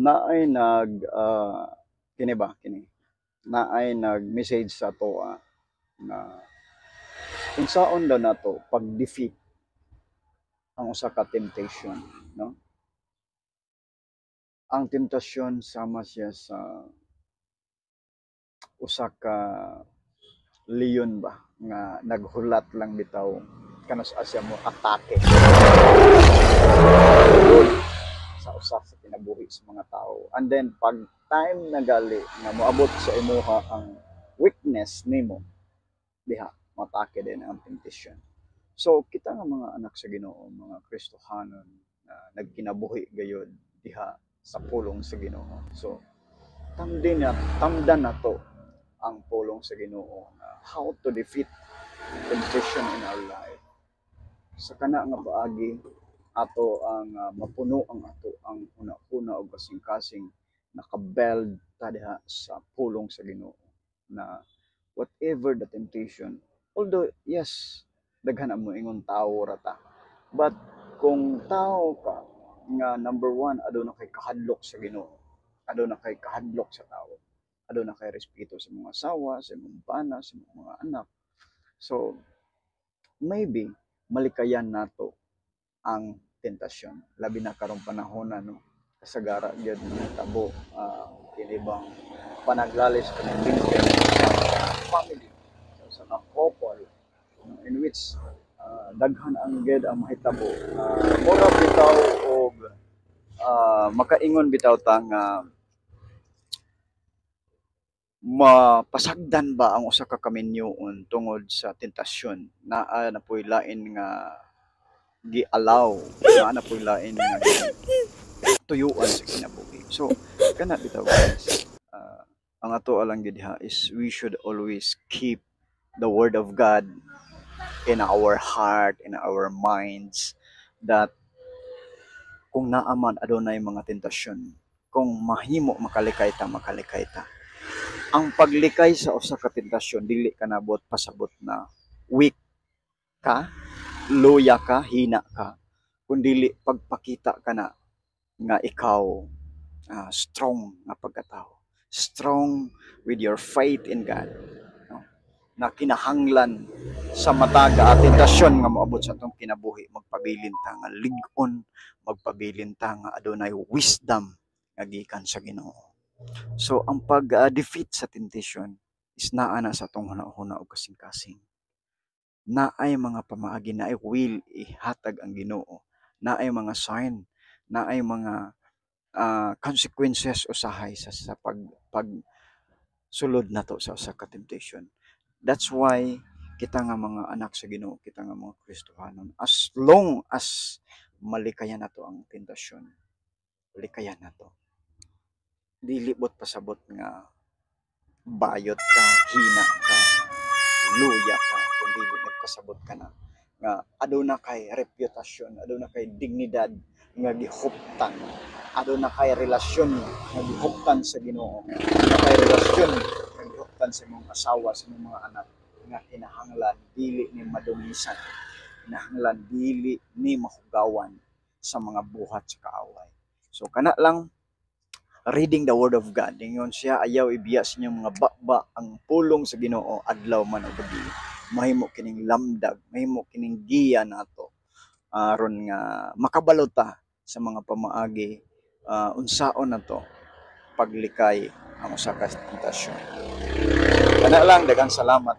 Naay kini ba kini naay nag-message sa to na unsaon daw nato pag-defeat ang usa ka temptation, no? Ang temptasyon sama siya sa usa ka leon ba nga naghulat lang bitaw kanas asya mo atake sa usa sa kinabuhi sa mga tao. And then pag time na gali nga moabot sa imuha ang weakness nimo, diha matake din ang temptation. So kita nga mga anak sa Ginoo, mga Kristohanon na nagkinabuhi gayud diha sa pulong sa Ginoo. So tamdan na to ang pulong sa Ginoo na how to defeat temptation in our life. Sa kana nga paagi ato ang mapuno ang ato ang una-una og kasing-kasing nakabeld ta diha sa pulong sa Ginoo na whatever the temptation, although yes daghan ang moingon tawo ra ta, but kung tao ka nga number one aduna kay kahadlok sa Ginoo, aduna kay kahadlok sa tao, aduna kay respeto sa mga asawa, sa mga bana, sa mga anak, so maybe malikayan nato ang tentasyon labi na karong panahon na no kasagara gyud tabo kini bang panaglalis kanang family sa couple in which daghan ang ged ang mahitabo mura bitaw og makaingon bitaw ta nga mapasagdan ba ang usa ka kaminyoon tungod sa tentasyon naa na puy lain nga gi-allow na po lain nga tuyuan sa kinabuhi. So kana bitaw guys, ang ato alang gid diha is we should always keep the word of God in our heart, in our minds, that kung naaman adunay mga tentasyon, kung mahimo makalikay ta, makalikay ta. Ang paglikay sa usa ka tentasyon dili ka nabot pasabot na weak ka, luya ka, hina ka, kundili pagpakita ka na nga ikaw strong nga pagkatao, strong with your faith in God, no? Na kinahanglan sa mataga at tentasyon nga moabot sa atong kinabuhi, magpabilin ta nga lig-on, magpabilin ta nga adunay wisdom nga gikan sa Ginoo. So ang pag-defeat sa temptation is naa na sa atong hunahuna og kasing-kasing. Naay mga pamaagi, naay will ihatag ang Ginoo, naay mga sign, naay mga consequences usahay sa pag sulod nato sa usa ka temptation. That's why kita nga mga anak sa Ginoo, kita nga mga Kristohanon, as long as malikayan nato ang tentasyon, likayan nato. Dili bot pasabot nga bayot ka, hina ka, luya ka, kung dili nagpasabot ka na nga aduna kay reputasyon, aduna kay dignidad nga gihuptan, aduna kay relasyon nga gihuptan sa Ginoo, aduna kay relasyon nga gihuptan sa imong asawa, sa imong mga anak, nga kinahanglan dili ni madumisan, kinahanglan dili ni mahugawan sa mga buhat sa kaaway. So kana lang reading the word of God, ingon siya ayaw ibiya sa inyong mga bakba ang pulong sa Ginoo adlaw man o gabi. Mahimo kining lamdag, mahimo kining giya nato aron nga makabalo ta sa mga pamaagi unsaon nato paglikay ang usa ka tentasyon. Kana lang, daghang salamat.